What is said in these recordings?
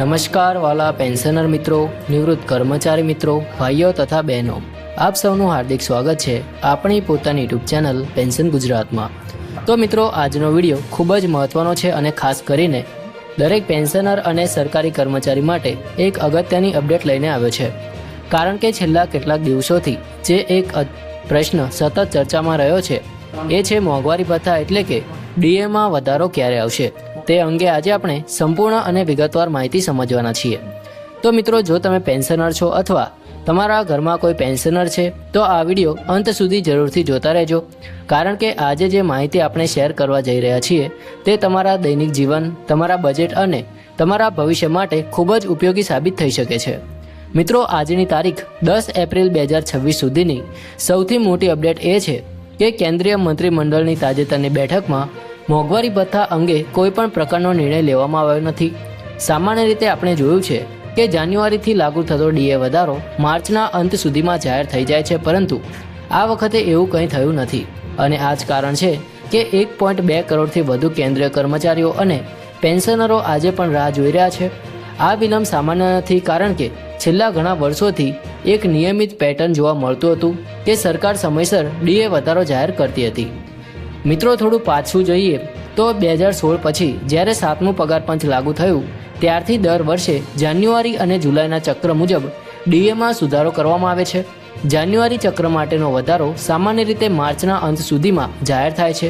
નમસ્કાર વાલા પેન્શનર મિત્રો, નિવૃત્ત કર્મચારી મિત્રો, ભાઈઓ તથા બહેનો, આપ સૌનું હાર્દિક સ્વાગત છે આપણી પોતાની યુટ્યુબ ચેનલ પેન્શન ગુજરાતમાં। તો મિત્રો, આજનો વિડીયો ખૂબ જ મહત્વનો છે અને ખાસ કરીને દરેક પેન્શનર અને સરકારી કર્મચારી માટે એક અગત્યની અપડેટ લઈને આવ્યો છે। કારણ કે છેલ્લા કેટલાક દિવસોથી જે એક પ્રશ્ન સતત ચર્ચામાં રહ્યો છે એ છે મોંઘવારી ભથ્થા એટલે કે ડીએમાં વધારો ક્યારે આવશે, તે અંગે આજે આપણે સંપૂર્ણ અને વિગતવાર માહિતી સમજવાના છીએ। તો મિત્રો, જો તમે પેન્શનર છો અથવા તમારા ઘરમાં કોઈ પેન્શનર છે તો આ વિડીયો અંત સુધી જરૂરથી જોતા રહેજો, કારણ કે આજે જે માહિતી આપણે શેર કરવા જઈ રહ્યા છીએ તે તમારા દૈનિક જીવન, તમારા બજેટ અને તમારા ભવિષ્ય માટે ખૂબ જ ઉપયોગી સાબિત થઈ શકે છે। મિત્રો, આજની તારીખ 10 એપ્રિલ 2026 સુધીની સૌથી મોટી અપડેટ એ છે કે કેન્દ્રીય મંત્રીમંડળની તાજેતરની બેઠકમાં મોંઘવારી ભથ્થા અંગે કોઈ પણ પ્રકારનો નિર્ણય લેવામાં આવ્યો નથી। સામાન્ય રીતે આપણે જોયું છે કે જાન્યુઆરીથી લાગુ થતો ડીએ વધારો માર્ચના અંત સુધીમાં જાહેર થઈ જાય છે, પરંતુ આ વખતે એવું કંઈ થયું નથી અને આ જ કારણ છે કે 1.2 કરોડથી વધુ કેન્દ્રીય કર્મચારીઓ અને પેન્શનરો આજે પણ રાહ જોઈ રહ્યા છે। આ વિલંબ સામાન્ય નથી, કારણ કે છેલ્લા ઘણા વર્ષોથી એક નિયમિત પેટર્ન જોવા મળતું હતું કે સરકાર સમયસર ડીએ વધારો જાહેર કરતી હતી। મિત્રો, થોડું પાછું જઈએ તો 2016 પછી જ્યારે 7મું પગાર પંચ લાગુ થયું ત્યારથી દર વર્ષે જાન્યુઆરી અને જુલાઈના ચક્ર મુજબ ડીએમાં સુધારો કરવામાં આવે છે। જાન્યુઆરી ચક્ર માટેનો વધારો સામાન્ય રીતે માર્ચના અંત સુધીમાં જાહેર થાય છે।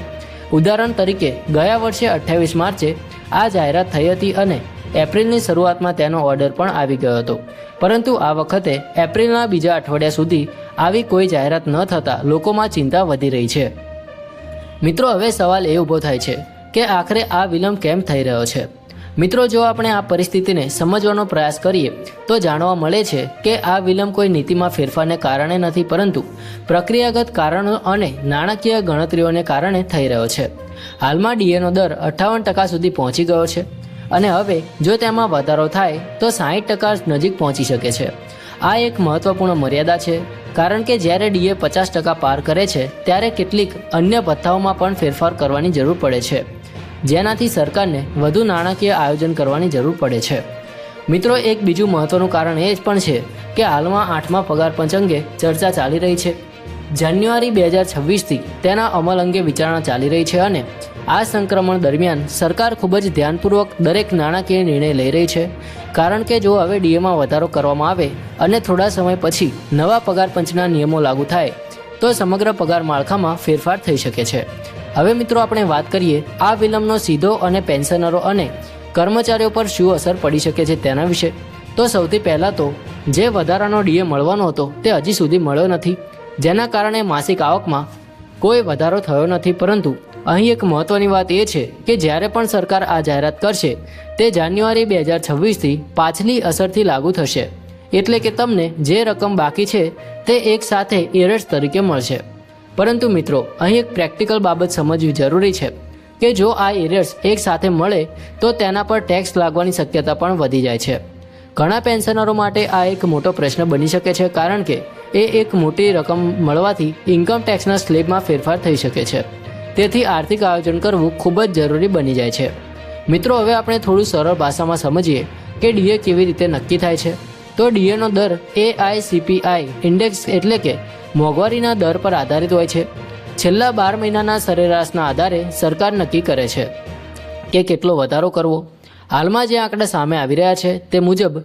ઉદાહરણ તરીકે, ગયા વર્ષે 28 માર્ચે આ જાહેરાત થઈ હતી અને એપ્રિલની શરૂઆતમાં તેનો ઓર્ડર પણ આવી ગયો હતો, પરંતુ આ વખતે એપ્રિલના બીજા અઠવાડિયા સુધી આવી કોઈ જાહેરાત ન થતાં લોકોમાં ચિંતા વધી રહી છે। મિત્રો, હવે સવાલ એ ઊભો થાય છે કે આખરે આ વિલંબ કેમ થઈ રહ્યો છે। મિત્રો, જો આપણે આ પરિસ્થિતિને સમજવાનો પ્રયાસ કરીએ તો જાણવા મળે છે કે આ વિલંબ કોઈ નીતિમાં ફેરફારને કારણે નથી, પરંતુ પ્રક્રિયાગત કારણો અને નાણાકીય ગણતરીઓને કારણે થઈ રહ્યો છે। હાલમાં ડીએનો દર 58% સુધી પહોંચી ગયો છે અને હવે જો તેમાં વધારો થાય તો 60% નજીક પહોંચી શકે છે। આ એક મહત્વપૂર્ણ મર્યાદા છે, કારણ કે જ્યારે ડીએ 50% પાર કરે છે ત્યારે કેટલીક અન્ય ભથ્થાઓમાં પણ ફેરફાર કરવાની જરૂર પડે છે, જેનાથી સરકારને વધુ નાણાકીય આયોજન કરવાની જરૂર પડે છે। મિત્રો, એક બીજું મહત્વનું કારણ એ પણ છે કે હાલમાં 8મા પગાર પંચ અંગે ચર્ચા ચાલી રહી છે। જાન્યુઆરી 2026થી તેના અમલ અંગે વિચારણા ચાલી રહી છે અને આ સંક્રમણ દરમિયાન સરકાર ખૂબ જ ધ્યાનપૂર્વક દરેક નાણાકીય નિર્ણય લઈ રહી છે, કારણ કે જો હવે ડીએમાં વધારો કરવામાં આવે અને થોડા સમય પછી નવા પગાર પંચના નિયમો લાગુ થાય તો સમગ્ર પગાર માળખામાં ફેરફાર થઈ શકે છે। હવે મિત્રો, આપણે વાત કરીએ આ વિલંબનો સીધો અને પેન્શનરો અને કર્મચારીઓ પર શું અસર પડી શકે છે તેના વિશે। તો સૌથી પહેલાં તો જે વધારાનો ડીએ મળવાનો હતો તે હજી સુધી મળ્યો નથી, જેના કારણે માસિક આવકમાં કોઈ વધારો થયો નથી। પરંતુ અહીં એક મહત્વની વાત એ છે કે જ્યારે પણ સરકાર આ જાહેરાત કરશે તે જાન્યુઆરી 2026થી પાછલી અસરથી લાગુ થશે, એટલે કે તમને જે રકમ બાકી છે તે એક સાથે એરર્સ તરીકે મળશે। પરંતુ મિત્રો, અહીં એક પ્રેક્ટિકલ બાબત સમજવી જરૂરી છે કે જો આ એરિયર્સ એક સાથે મળે તો તેના પર ટેક્સ લાગવાની શક્યતા પણ વધી જાય છે। ઘણા પેન્શનરો માટે આ એક મોટો પ્રશ્ન બની શકે છે, કારણ કે એક મોટી રકમ મળવાથી ઇન્કમ ટેક્સના સ્લેબમાં ફેરફાર થઈ શકે છે, તેથી આર્થિક આયોજન કરવું ખૂબ જ જરૂરી બની જાય છે। મિત્રો, હવે આપણે થોડું સરળ ભાષામાં સમજીએ કે ડીએ કેવી રીતે નક્કી થાય છે। તો ડીએનો દર AICPI ઇન્ડેક્સ એટલે કે મોંઘવારીના દર પર આધારિત હોય છે। છેલ્લા 12 મહિનાના સરેરાશના આધારે સરકાર નક્કી કરે છે કે કેટલો વધારો કરવો। હાલમાં જે આંકડા સામે આવી રહ્યા છે તે મુજબ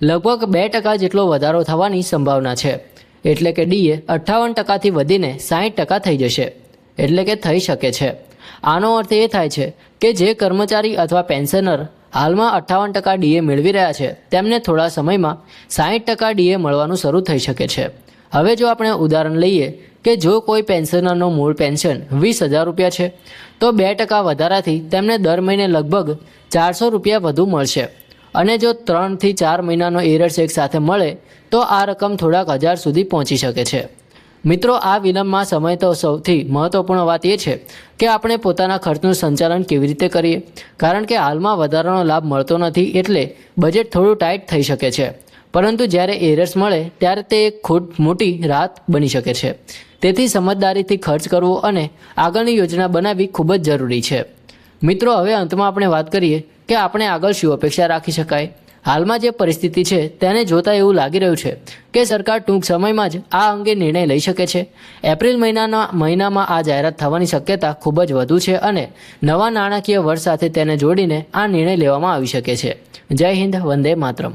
લગભગ 2% જેટલો વધારો થવાની સંભાવના છે, એટલે કે ડીએ 58%થી વધીને 60% થઈ જશે, એટલે કે થઈ શકે છે। આનો અર્થ એ થાય છે કે જે કર્મચારી અથવા પેન્શનર હાલમાં 58% ડીએ મેળવી રહ્યા છે તેમને થોડા સમયમાં 60% ડીએ મળવાનું શરૂ થઈ શકે છે। હવે જો આપણે ઉદાહરણ લઈએ કે જો કોઈ પેન્શનરનો મૂળ પેન્શન 20,000 રૂપિયા છે તો 2% વધારાથી તેમને દર મહિને લગભગ 400 રૂપિયા વધુ મળશે, અને જો 3 થી 4 મહિનાનો એરર્સ એક સાથે મળે તો આ રકમ થોડાક હજાર સુધી પહોંચી શકે છે। મિત્રો, આ વિલંબમાં સમય તો સૌથી મહત્વપૂર્ણ વાત એ છે કે આપણે પોતાના ખર્ચનું સંચાલન કેવી રીતે કરીએ, કારણ કે હાલમાં વધારાનો લાભ મળતો નથી એટલે બજેટ થોડું ટાઈટ થઈ શકે છે, પરંતુ જ્યારે એરર્સ મળે ત્યારે તે એક ખૂબ મોટી રાહત બની શકે છે। તેથી સમજદારીથી ખર્ચ કરવો અને આગળની યોજના બનાવવી ખૂબ જ જરૂરી છે। મિત્રો, હવે અંતમાં આપણે વાત કરીએ કે આપણે આગળ શું અપેક્ષા રાખી શકાય। હાલમાં જે પરિસ્થિતિ છે તેને જોતા એવું લાગી રહ્યું છે કે સરકાર ટૂંક સમયમાં જ આ અંગે નિર્ણય લઈ શકે છે. એપ્રિલ મહિનામાં આ જાહેરાત થવાની શક્યતા ખૂબ જ વધુ છે અને નવા નાણાકીય વર્ષ સાથે તેને જોડીને આ નિર્ણય લેવામાં આવી શકે છે. જય હિન્દ, વંદે માતરમ.